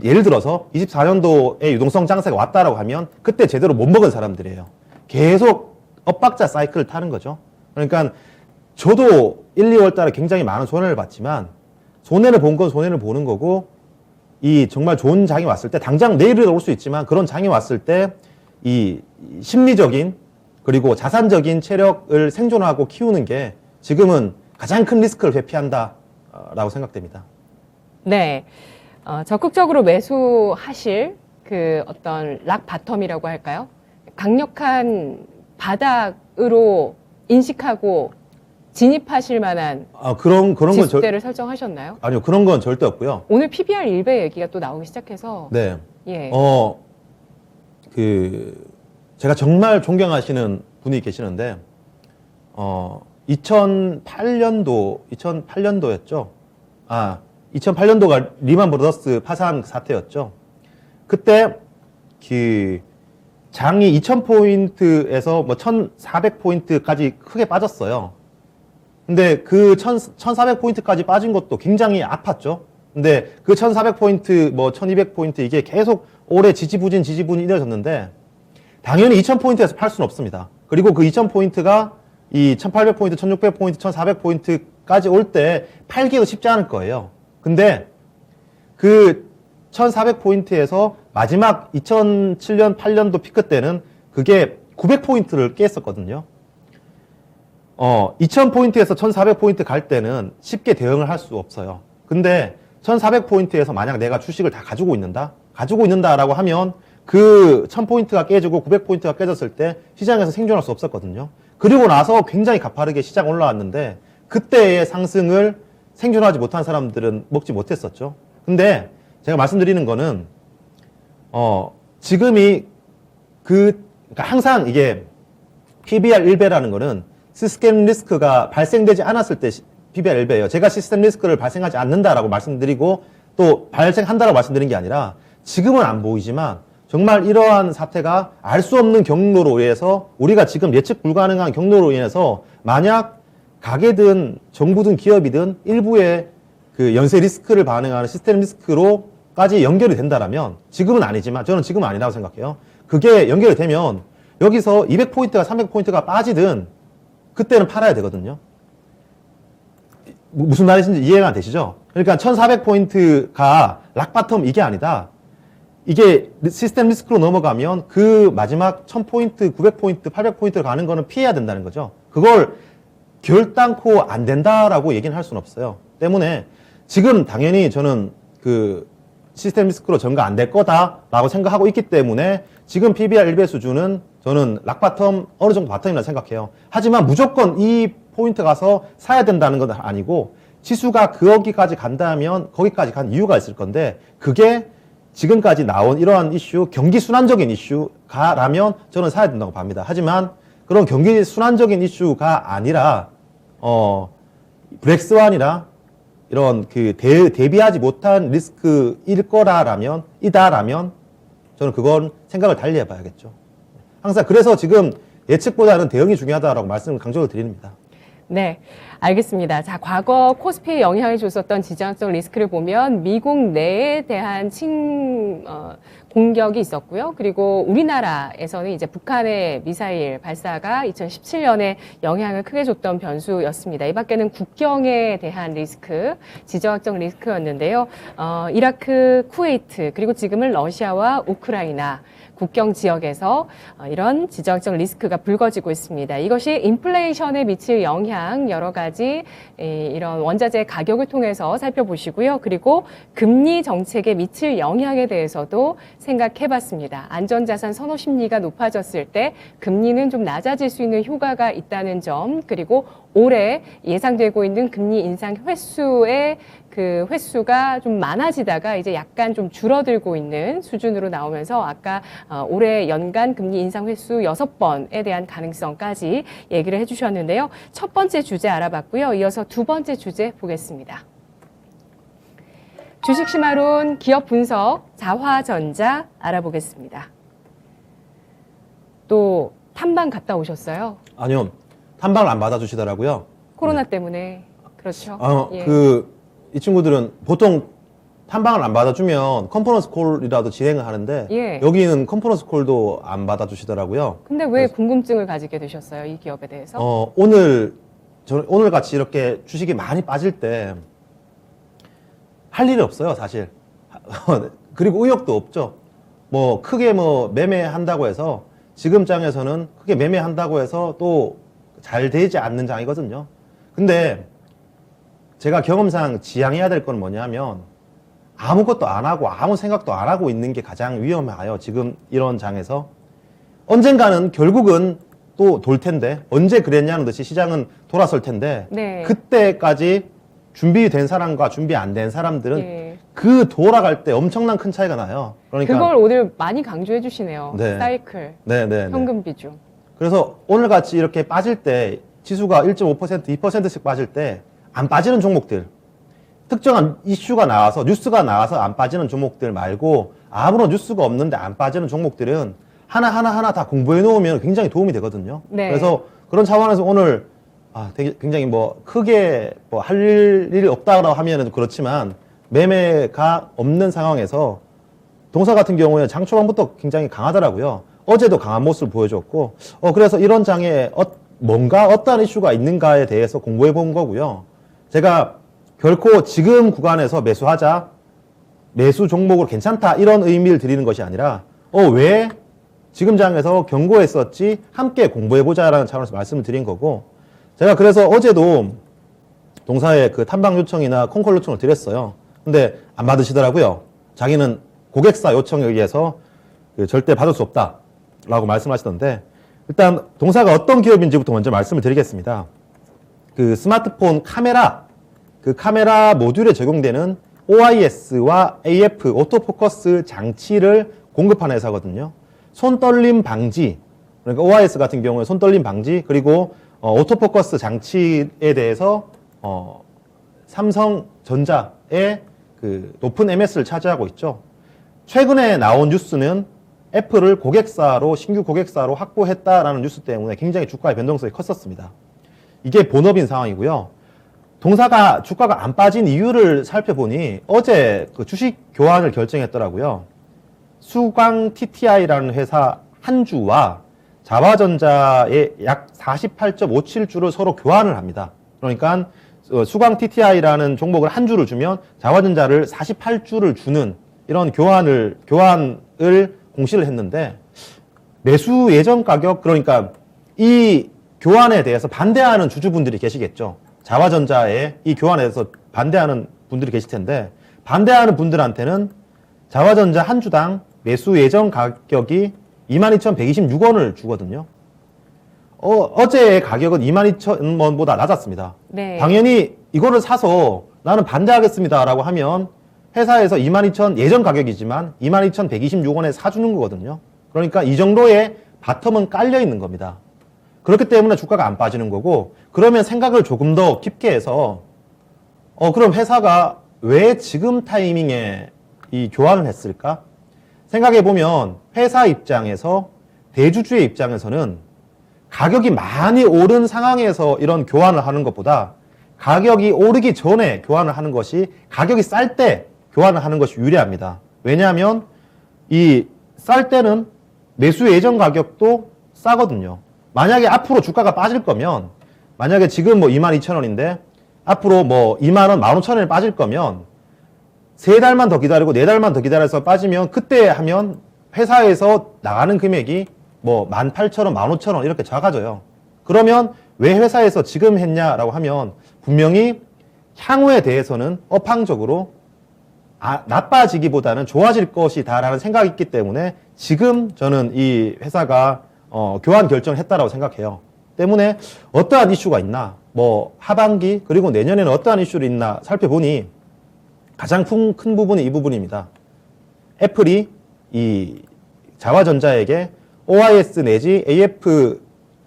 B: 예를 들어서 24년도에 유동성 장세가 왔다라고 하면 그때 제대로 못 먹은 사람들이에요. 계속 엇박자 사이클을 타는 거죠. 그러니까 저도 1, 2월 달에 굉장히 많은 손해를 봤지만 손해를 본 건 손해를 보는 거고 이 정말 좋은 장이 왔을 때 당장 내일은 올 수 있지만 그런 장이 왔을 때 이 심리적인 그리고 자산적인 체력을 생존하고 키우는 게 지금은 가장 큰 리스크를 회피한다라고 생각됩니다.
A: 네. 적극적으로 매수하실 그 어떤 락 바텀이라고 할까요? 강력한 바닥으로 인식하고 진입하실 만한
B: 그런 건
A: 지수대를 설정하셨나요?
B: 아니요. 그런 건 절대 없고요.
A: 오늘 PBR 1배 얘기가 또 나오기 시작해서
B: 네.
A: 예.
B: 제가 정말 존경하시는 분이 계시는데 2008년도였죠. 2008년도가 리만 브러더스 파산 사태였죠. 그때 그 장이 2000포인트에서 뭐 1400포인트까지 크게 빠졌어요. 근데 그 1400포인트까지 빠진 것도 굉장히 아팠죠. 근데 그 1400포인트, 뭐 1200포인트 이게 계속 오래 지지부진 이어졌는데 당연히 2000포인트에서 팔 수는 없습니다. 그리고 그 2000포인트가 이 1800포인트, 1600포인트, 1400포인트까지 올 때 팔기도 쉽지 않을 거예요. 근데 그 1400포인트에서 마지막 2007년, 8년도 피크 때는 그게 900포인트를 깼었거든요. 2000포인트에서 1400포인트 갈 때는 쉽게 대응을 할 수 없어요. 근데 1400포인트에서 만약 내가 주식을 다 가지고 있는다라고 하면 그 1000포인트가 깨지고 900포인트가 깨졌을 때 시장에서 생존할 수 없었거든요. 그리고 나서 굉장히 가파르게 시장 올라왔는데 그때의 상승을 생존하지 못한 사람들은 먹지 못했었죠. 근데 제가 말씀드리는 거는 지금이 그러니까 항상 이게 PBR 1배라는 거는 시스템 리스크가 발생되지 않았을 때 PBR 1배예요. 제가 시스템 리스크를 발생하지 않는다라고 말씀드리고 또 발생한다라고 말씀드린 게 아니라 지금은 안 보이지만 정말 이러한 사태가 알 수 없는 경로로 인해서 우리가 지금 예측 불가능한 경로로 인해서 만약 가게든 정부든 기업이든 일부의 그 연쇄 리스크를 반응하는 시스템 리스크로까지 연결이 된다라면 지금은 아니지만 저는 지금은 아니라고 생각해요. 그게 연결이 되면 여기서 200포인트가 300포인트가 빠지든 그때는 팔아야 되거든요. 무슨 말인지 이해가 되시죠? 그러니까 1400포인트가 락바텀 이게 아니다. 이게 시스템 리스크로 넘어가면 그 마지막 1000포인트, 900포인트, 800포인트를 가는 거는 피해야 된다는 거죠. 그걸 결단코 안 된다라고 얘기는 할 수는 없어요. 때문에 지금 당연히 저는 그 시스템 리스크로 전가 안 될 거다라고 생각하고 있기 때문에 지금 PBR 1배 수준은 저는 락바텀 어느 정도 바텀이라 생각해요. 하지만 무조건 이 포인트 가서 사야 된다는 건 아니고 지수가 거기까지 간다면 거기까지 간 이유가 있을 건데 그게 지금까지 나온 이러한 이슈, 경기 순환적인 이슈가라면 저는 사야 된다고 봅니다. 하지만 그런 경기 순환적인 이슈가 아니라 블랙스완이라 이런 그 대비하지 못한 리스크일 거라면 저는 그건 생각을 달리 해봐야겠죠. 항상 그래서 지금 예측보다는 대응이 중요하다라고 말씀을 강조를 드립니다.
A: 네, 알겠습니다. 자, 과거 코스피에 영향을 줬었던 지정학적 리스크를 보면 미국 내에 대한 공격이 있었고요. 그리고 우리나라에서는 이제 북한의 미사일 발사가 2017년에 영향을 크게 줬던 변수였습니다. 이 밖에는 국경에 대한 리스크, 지정학적 리스크였는데요. 이라크, 쿠웨이트, 그리고 지금은 러시아와 우크라이나, 국경 지역에서 이런 지정학적 리스크가 불거지고 있습니다. 이것이 인플레이션에 미칠 영향 여러 가지 이런 원자재 가격을 통해서 살펴보시고요. 그리고 금리 정책에 미칠 영향에 대해서도 생각해봤습니다. 안전자산 선호 심리가 높아졌을 때 금리는 좀 낮아질 수 있는 효과가 있다는 점, 그리고 올해 예상되고 있는 금리 인상 횟수의 그 횟수가 좀 많아지다가 이제 약간 좀 줄어들고 있는 수준으로 나오면서 아까 올해 연간 금리 인상 횟수 6번에 대한 가능성까지 얘기를 해주셨는데요. 첫 번째 주제 알아봤고요. 이어서 두 번째 주제 보겠습니다. 주식심화론 기업 분석 자화전자 알아보겠습니다. 또 탐방 갔다 오셨어요?
B: 아니요. 탐방을 안 받아주시더라고요.
A: 코로나 때문에. 그렇죠. 예.
B: 이 친구들은 보통 탐방을 안 받아주면 컨퍼런스 콜이라도 진행을 하는데
A: 예.
B: 여기는 컨퍼런스 콜도 안 받아주시더라고요.
A: 근데 왜 궁금증을 가지게 되셨어요? 이 기업에 대해서?
B: 오늘 같이 이렇게 주식이 많이 빠질 때 할 일이 없어요, 사실. 그리고 의욕도 없죠. 뭐 크게 매매한다고 해서 지금 장에서는 크게 매매한다고 해서 또 잘 되지 않는 장이거든요. 근데 제가 경험상 지양해야 될 건 뭐냐면 아무것도 안 하고 아무 생각도 안 하고 있는 게 가장 위험해요. 지금 이런 장에서. 언젠가는 결국은 또 돌 텐데 언제 그랬냐는 듯이 시장은 돌아설 텐데
A: 네.
B: 그때까지 준비된 사람과 준비 안 된 사람들은
A: 예.
B: 그 돌아갈 때 엄청난 큰 차이가 나요. 그러니까
A: 그걸 오늘 많이 강조해 주시네요.
B: 네.
A: 사이클,
B: 네.
A: 현금 비중.
B: 그래서 오늘 같이 이렇게 빠질 때 지수가 1.5%, 2%씩 빠질 때 안 빠지는 종목들, 특정한 이슈가 나와서 뉴스가 나와서 안 빠지는 종목들 말고 아무런 뉴스가 없는데 안 빠지는 종목들은 하나 다 공부해 놓으면 굉장히 도움이 되거든요.
A: 네.
B: 그래서 그런 차원에서 오늘 되게 굉장히 크게 할 일이 없다고 하면은 그렇지만 매매가 없는 상황에서 동사 같은 경우에는 장 초반부터 굉장히 강하더라고요. 어제도 강한 모습을 보여줬고, 그래서 이런 장에 뭔가 어떠한 이슈가 있는가에 대해서 공부해 본 거고요. 제가 결코 지금 구간에서 매수하자, 매수 종목으로 괜찮다 이런 의미를 드리는 것이 아니라 왜 지금 장에서 경고했었지 함께 공부해보자라는 차원에서 말씀을 드린 거고, 제가 그래서 어제도 동사에 그 탐방 요청이나 콩콜 요청을 드렸어요. 근데 안 받으시더라고요. 자기는 고객사 요청에 의해서 절대 받을 수 없다라고 말씀하시던데, 일단 동사가 어떤 기업인지부터 먼저 말씀을 드리겠습니다. 그 스마트폰 카메라, 그 카메라 모듈에 적용되는 OIS와 AF, 오토포커스 장치를 공급하는 회사거든요. 손떨림 방지, 그러니까 OIS 같은 경우에 손떨림 방지, 그리고 오토포커스 장치에 대해서 삼성전자의 그 높은 MS를 차지하고 있죠. 최근에 나온 뉴스는 애플을 신규 고객사로 확보했다라는 뉴스 때문에 굉장히 주가의 변동성이 컸었습니다. 이게 본업인 상황이고요. 동사가 주가가 안 빠진 이유를 살펴보니 어제 그 주식 교환을 결정했더라고요. 수광 TTI라는 회사 한 주와 자화전자의 약 48.57주를 서로 교환을 합니다. 그러니까 수광 TTI라는 종목을 한 주를 주면 자화전자를 48주를 주는 이런 교환을 공시를 했는데, 매수 예정 가격, 그러니까 이 교환에 대해서 반대하는 주주분들이 계시겠죠. 자화전자의 이 교환에 대해서 반대하는 분들이 계실 텐데, 반대하는 분들한테는 자화전자 한 주당 매수 예정 가격이 22,126원을 주거든요. 어제의 가격은 22,000원보다 낮았습니다.
A: 네.
B: 당연히 이거를 사서 나는 반대하겠습니다라고 하면 회사에서 22,000 예전 가격이지만 22,126원에 사주는 거거든요. 그러니까 이 정도의 바텀은 깔려 있는 겁니다. 그렇기 때문에 주가가 안 빠지는 거고, 그러면 생각을 조금 더 깊게 해서 그럼 회사가 왜 지금 타이밍에 이 교환을 했을까? 생각해 보면 회사 입장에서, 대주주의 입장에서는 가격이 많이 오른 상황에서 이런 교환을 하는 것보다 가격이 오르기 전에 교환을 하는 것이 가격이 쌀 때 교환을 하는 것이 유리합니다. 왜냐하면 이 쌀 때는 매수 예전 가격도 싸거든요. 만약에 앞으로 주가가 빠질 거면 만약에 지금 뭐 22,000원인데 앞으로 뭐 2만원, 15,000원에 빠질 거면 3달만 더 기다리고 4달만 더 기다려서 빠지면 그때 하면 회사에서 나가는 금액이 뭐 18,000원, 15,000원 이렇게 작아져요. 그러면 왜 회사에서 지금 했냐라고 하면 분명히 향후에 대해서는 업황적으로 나빠지기보다는 좋아질 것이다라는 생각이 있기 때문에 지금 저는 이 회사가 교환 결정을 했다라고 생각해요. 때문에 어떠한 이슈가 있나, 뭐 하반기 그리고 내년에는 어떠한 이슈를 있나 살펴보니 가장 큰 부분이 이 부분입니다. 애플이 이 자화전자에게 OIS 내지 AF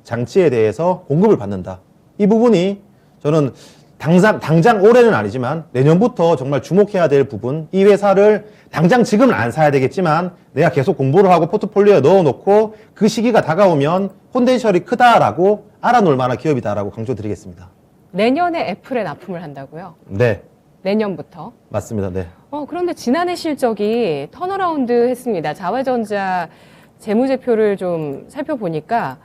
B: 장치에 대해서 공급을 받는다. 이 부분이 저는 당장 올해는 아니지만 내년부터 정말 주목해야 될 부분, 이 회사를 당장 지금은 안 사야 되겠지만 내가 계속 공부를 하고 포트폴리오에 넣어놓고 그 시기가 다가오면 폰텐셜이 크다라고 알아놓을 만한 기업이다라고 강조드리겠습니다.
A: 내년에 애플에 납품을 한다고요?
B: 네.
A: 내년부터?
B: 맞습니다. 네.
A: 그런데 지난해 실적이 턴어라운드 했습니다. 자화전자 재무제표를 좀 살펴보니까,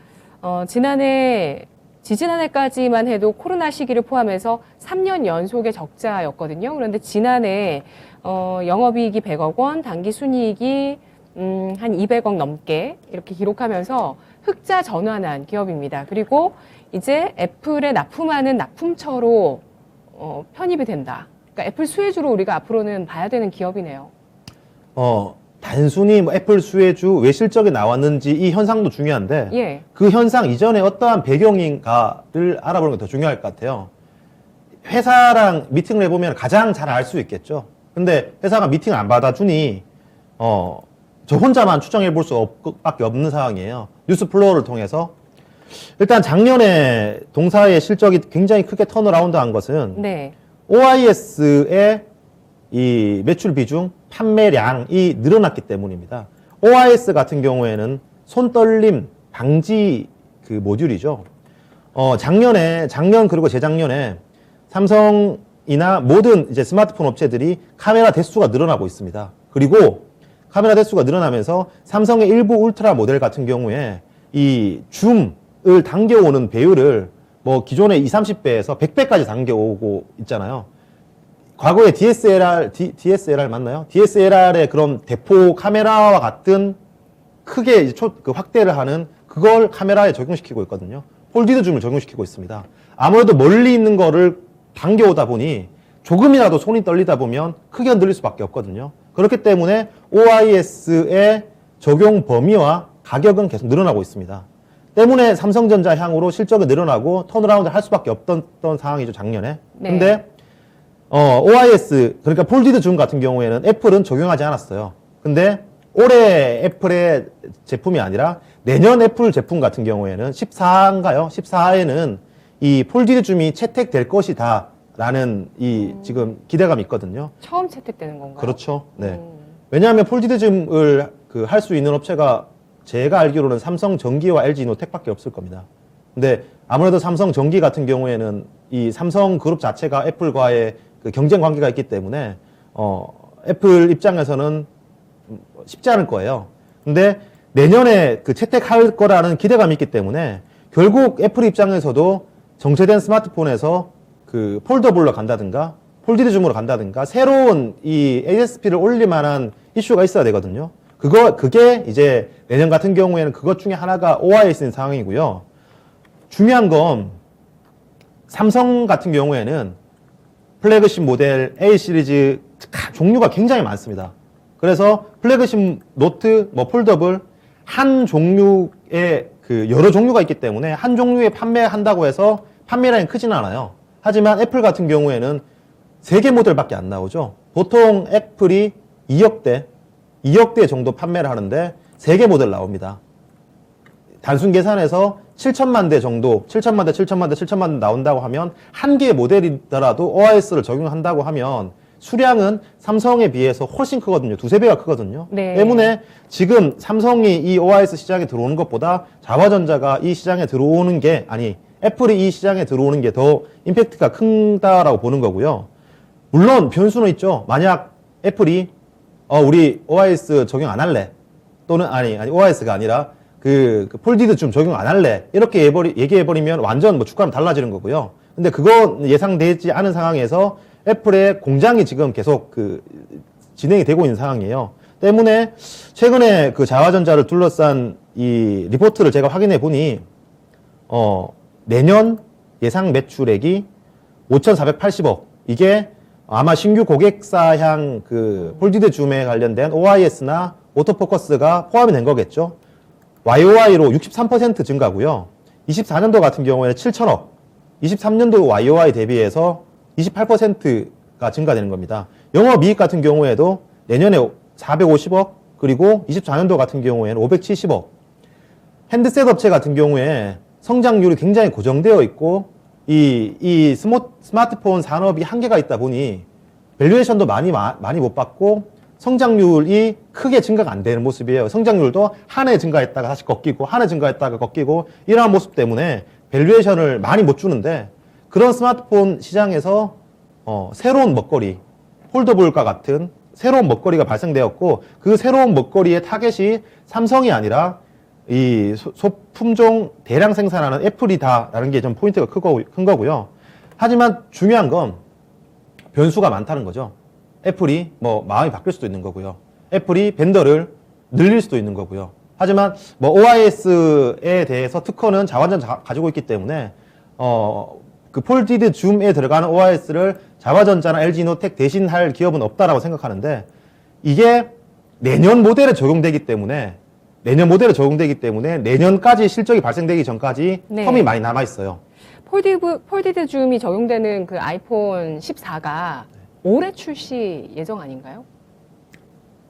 A: 지지난해까지만 해도 코로나 시기를 포함해서 3년 연속의 적자였거든요. 그런데 지난해, 영업이익이 100억 원, 당기순이익이, 한 200억 넘게 이렇게 기록하면서 흑자 전환한 기업입니다. 그리고 이제 애플에 납품하는 납품처로, 편입이 된다. 그러니까 애플 수혜주로 우리가 앞으로는 봐야 되는 기업이네요.
B: 단순히 뭐 애플 수혜주 왜 실적이 나왔는지 이 현상도 중요한데
A: 예.
B: 그 현상 이전에 어떠한 배경인가를 알아보는 게 더 중요할 것 같아요. 회사랑 미팅을 해보면 가장 잘 알 수 있겠죠. 근데 회사가 미팅을 안 받아주니 저 혼자만 추정해 볼 수밖에 없는 상황이에요. 뉴스 플로어를 통해서 일단 작년에 동사의 실적이 굉장히 크게 턴어라운드 한 것은
A: 네.
B: OIS의 이 매출 비중, 판매량이 늘어났기 때문입니다. OIS 같은 경우에는 손떨림 방지 그 모듈이죠. 작년 그리고 재작년에 삼성이나 모든 이제 스마트폰 업체들이 카메라 대수가 늘어나고 있습니다. 그리고 카메라 대수가 늘어나면서 삼성의 일부 울트라 모델 같은 경우에 이 줌을 당겨오는 배율을 뭐 기존의 20, 30배에서 100배까지 당겨오고 있잖아요. 과거에 DSLR 맞나요? DSLR의 그런 대포 카메라와 같은 크게 그 확대를 하는 그걸 카메라에 적용시키고 있거든요. 폴디드 줌을 적용시키고 있습니다. 아무래도 멀리 있는 거를 당겨오다 보니 조금이라도 손이 떨리다 보면 크게 흔들릴 수밖에 없거든요. 그렇기 때문에 OIS의 적용 범위와 가격은 계속 늘어나고 있습니다. 때문에 삼성전자 향으로 실적이 늘어나고 턴어라운드를 할 수밖에 없던 상황이죠, 작년에.
A: 네.
B: 근데 OIS, 그러니까 폴디드 줌 같은 경우에는 애플은 적용하지 않았어요. 근데 올해 애플의 제품이 아니라 내년 애플 제품 같은 경우에는 14인가요? 14에는 이 폴디드 줌이 채택될 것이다 라는 이 지금 기대감이 있거든요.
A: 처음 채택되는 건가요?
B: 그렇죠. 네. 왜냐하면 폴디드 줌을 할 수 있는 업체가 제가 알기로는 삼성 전기와 LG 노텍밖에 없을 겁니다. 근데 아무래도 삼성 전기 같은 경우에는 이 삼성 그룹 자체가 애플과의 그 경쟁 관계가 있기 때문에 애플 입장에서는 쉽지 않을 거예요. 근데 내년에 그 채택할 거라는 기대감이 있기 때문에 결국 애플 입장에서도 정체된 스마트폰에서 그 폴더블로 간다든가 폴디드 줌으로 간다든가 새로운 이 ASP를 올릴 만한 이슈가 있어야 되거든요. 그게 이제 내년 같은 경우에는 그것 중에 하나가 OIS인 상황이고요. 중요한 건 삼성 같은 경우에는 플래그십 모델 A 시리즈 종류가 굉장히 많습니다. 그래서 플래그십 노트, 뭐 폴더블 한 종류의 그 여러 종류가 있기 때문에 한 종류에 판매한다고 해서 판매량이 크진 않아요. 하지만 애플 같은 경우에는 3개 모델밖에 안 나오죠. 보통 애플이 2억대 정도 판매를 하는데 3개 모델 나옵니다. 단순 계산해서 7천만 대 정도, 7천만 대 나온다고 하면 한 개의 모델이더라도 OIS를 적용한다고 하면 수량은 삼성에 비해서 훨씬 크거든요. 두세 배가 크거든요.
A: 네.
B: 때문에 지금 삼성이 이 OIS 시장에 들어오는 것보다 자화전자가 이 시장에 들어오는 게, 아니, 애플이 이 시장에 들어오는 게 더 임팩트가 큰다라고 보는 거고요. 물론 변수는 있죠. 만약 애플이 우리 OIS 적용 안 할래, 또는 아니 OIS가 아니라 그 폴디드 좀 적용 안 할래, 이렇게 얘기해버리면 완전 뭐 주가는 달라지는 거고요. 근데 그거 예상되지 않은 상황에서 애플의 공장이 지금 계속 진행이 되고 있는 상황이에요. 때문에 최근에 그 자화전자를 둘러싼 이 리포트를 제가 확인해 보니 내년 예상 매출액이 5,480억, 이게 아마 신규 고객사향 그 폴디드 줌에 관련된 OIS나 오토포커스가 포함이 된 거겠죠. YOY로 63% 증가고요. 24년도 같은 경우에는 7천억, 23년도 YOY 대비해서 28%가 증가되는 겁니다. 영업이익 같은 경우에도 내년에 450억, 그리고 24년도 같은 경우에는 570억. 핸드셋 업체 같은 경우에 성장률이 굉장히 고정되어 있고 이 스마트폰 산업이 한계가 있다 보니 밸류에이션도 많이 못 받고 성장률이 크게 증가가 안 되는 모습이에요. 성장률도 한 해 증가했다가 다시 꺾이고, 한 해 증가했다가 꺾이고, 이러한 모습 때문에 밸류에이션을 많이 못 주는데, 그런 스마트폰 시장에서 새로운 먹거리, 폴더블과 같은 새로운 먹거리가 발생되었고, 그 새로운 먹거리의 타겟이 삼성이 아니라 이 소품종 대량 생산하는 애플이다라는 게 좀 포인트가 큰 거고요. 하지만 중요한 건 변수가 많다는 거죠. 애플이 뭐 마음이 바뀔 수도 있는 거고요. 애플이 벤더를 늘릴 수도 있는 거고요. 하지만 뭐 OIS에 대해서 특허는 자화전자 가지고 있기 때문에 그 폴디드 줌에 들어가는 OIS를 자화전자나 LG노텍 대신할 기업은 없다라고 생각하는데, 이게 내년 모델에 적용되기 때문에 내년까지 실적이 발생되기 전까지
A: 네.
B: 텀이 많이 남아 있어요.
A: 폴디드 줌이 적용되는 그 아이폰 14가 올해 출시 예정 아닌가요?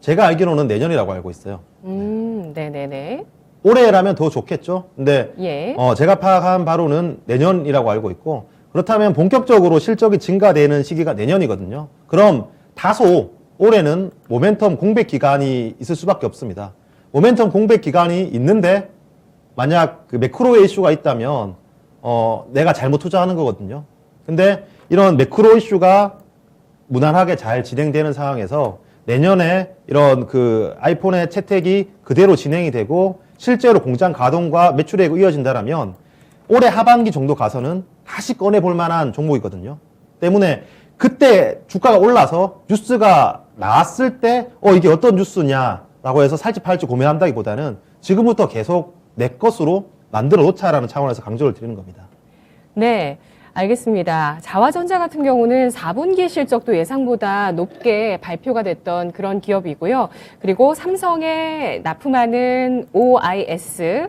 B: 제가 알기로는 내년이라고 알고 있어요.
A: 네네네.
B: 올해라면 더 좋겠죠. 근데
A: 예.
B: 제가 파악한 바로는 내년이라고 알고 있고, 그렇다면 본격적으로 실적이 증가되는 시기가 내년이거든요. 그럼 다소 올해는 모멘텀 공백 기간이 있을 수밖에 없습니다. 모멘텀 공백 기간이 있는데 만약 그 매크로의 이슈가 있다면 내가 잘못 투자하는 거거든요. 근데 이런 매크로 이슈가 무난하게 잘 진행되는 상황에서 내년에 이런 그 아이폰의 채택이 그대로 진행이 되고 실제로 공장 가동과 매출액이 이어진다라면 올해 하반기 정도 가서는 다시 꺼내볼 만한 종목이거든요. 때문에 그때 주가가 올라서 뉴스가 나왔을 때 이게 어떤 뉴스냐라고 해서 살지 팔지 고민한다기보다는 지금부터 계속 내 것으로 만들어 놓자라는 차원에서 강조를 드리는 겁니다.
A: 네. 알겠습니다. 자화전자 같은 경우는 4분기 실적도 예상보다 높게 발표가 됐던 그런 기업이고요. 그리고 삼성에 납품하는 OIS,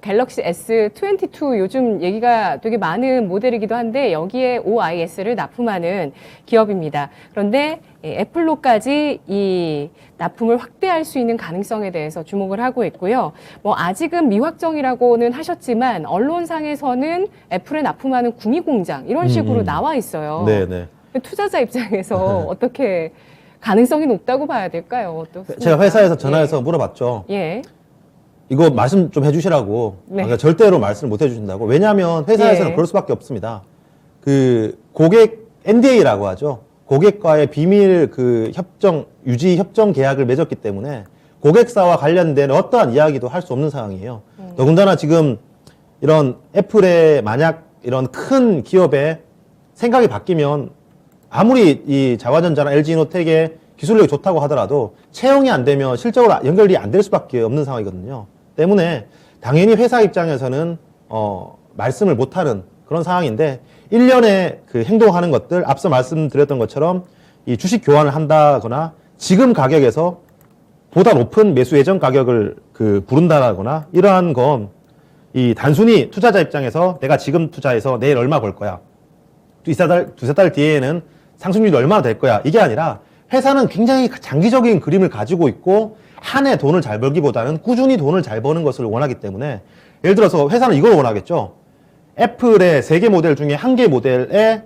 A: 갤럭시 S22 요즘 얘기가 되게 많은 모델이기도 한데 여기에 OIS를 납품하는 기업입니다. 그런데 애플로까지 이 납품을 확대할 수 있는 가능성에 대해서 주목을 하고 있고요. 뭐 아직은 미확정이라고는 하셨지만 언론상에서는 애플에 납품하는 구미공장 이런 식으로 나와 있어요.
B: 네네.
A: 투자자 입장에서 어떻게 가능성이 높다고 봐야 될까요? 어떻습니까?
B: 제가 회사에서 전화해서 물어봤죠.
A: 예.
B: 이거 말씀 좀 해주시라고.
A: 네.
B: 그러니까 절대로 말씀을 못 해주신다고. 왜냐하면 회사에서는
A: 예.
B: 그럴 수밖에 없습니다. 그 고객 NDA라고 하죠. 고객과의 비밀 그 유지 협정 계약을 맺었기 때문에 고객사와 관련된 어떠한 이야기도 할 수 없는 상황이에요. 더군다나 지금 이런 애플의 만약 이런 큰 기업의 생각이 바뀌면 아무리 이 자화전자나 LG노텍의 기술력이 좋다고 하더라도 채용이 안 되면 실적으로 연결이 안 될 수밖에 없는 상황이거든요. 때문에 당연히 회사 입장에서는 말씀을 못하는 그런 상황인데 1년에 그 행동하는 것들 앞서 말씀드렸던 것처럼 이 주식 교환을 한다거나 지금 가격에서 보다 높은 매수 예정 가격을 그 부른다거나 이러한 건 이 단순히 투자자 입장에서 내가 지금 투자해서 내일 얼마 벌 거야. 두세 달 뒤에는 상승률이 얼마나 될 거야. 이게 아니라 회사는 굉장히 장기적인 그림을 가지고 있고 한 해 돈을 잘 벌기보다는 꾸준히 돈을 잘 버는 것을 원하기 때문에 예를 들어서 회사는 이걸 원하겠죠. 애플의 3개 모델 중에 1개 모델에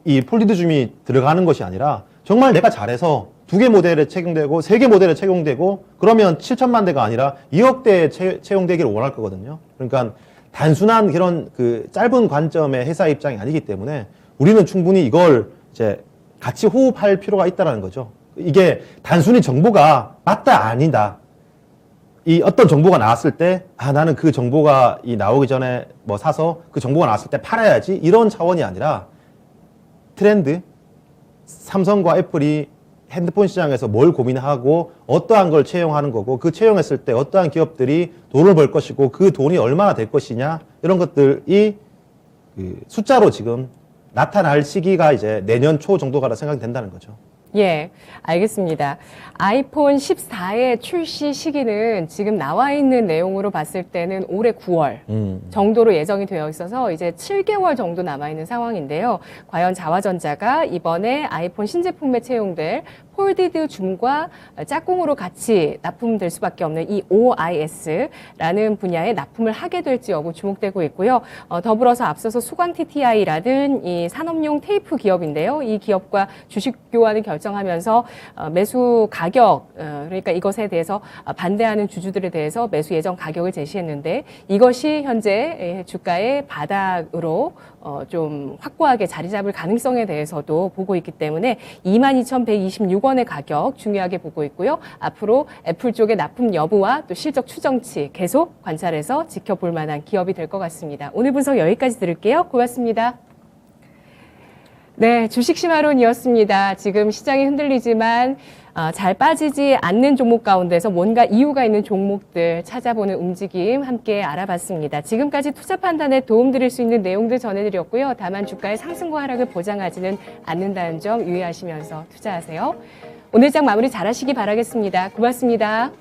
B: 이 폴디드 줌이 들어가는 것이 아니라 정말 내가 잘해서 2개 모델에 채용되고 3개 모델에 채용되고 그러면 7천만 대가 아니라 2억 대에 채용되기를 원할 거거든요. 그러니까 단순한 그런 그 짧은 관점의 회사 입장이 아니기 때문에 우리는 충분히 이걸 이제 같이 호흡할 필요가 있다는 거죠. 이게 단순히 정보가 맞다 아니다. 이 어떤 정보가 나왔을 때 나는 그 정보가 나오기 전에 뭐 사서 그 정보가 나왔을 때 팔아야지 이런 차원이 아니라 트렌드, 삼성과 애플이 핸드폰 시장에서 뭘 고민하고 어떠한 걸 채용하는 거고 그 채용했을 때 어떠한 기업들이 돈을 벌 것이고 그 돈이 얼마나 될 것이냐 이런 것들이 그 숫자로 지금 나타날 시기가 이제 내년 초 정도가 생각이 된다는 거죠.
A: 예, 알겠습니다. 아이폰 14의 출시 시기는 지금 나와 있는 내용으로 봤을 때는 올해 9월 정도로 예정이 되어 있어서 이제 7개월 정도 남아있는 상황인데요. 과연 자화전자가 이번에 아이폰 신제품에 채용될 폴디드 줌과 짝꿍으로 같이 납품될 수밖에 없는 이 OIS라는 분야에 납품을 하게 될지 여부 주목되고 있고요. 더불어서 앞서서 수광 TTI라는 이 산업용 테이프 기업인데요. 이 기업과 주식 교환을 결정하면서 매수 가격, 그러니까 이것에 대해서 반대하는 주주들에 대해서 매수 예정 가격을 제시했는데 이것이 현재 주가의 바닥으로 좀 확고하게 자리 잡을 가능성에 대해서도 보고 있기 때문에 22,126원의 가격 중요하게 보고 있고요. 앞으로 애플 쪽의 납품 여부와 또 실적 추정치 계속 관찰해서 지켜볼 만한 기업이 될 것 같습니다. 오늘 분석 여기까지 들을게요. 고맙습니다. 네, 주식 심화론이었습니다. 지금 시장이 흔들리지만 잘 빠지지 않는 종목 가운데서 뭔가 이유가 있는 종목들 찾아보는 움직임 함께 알아봤습니다. 지금까지 투자 판단에 도움드릴 수 있는 내용들 전해드렸고요. 다만 주가의 상승과 하락을 보장하지는 않는다는 점 유의하시면서 투자하세요. 오늘 장 마무리 잘하시기 바라겠습니다. 고맙습니다.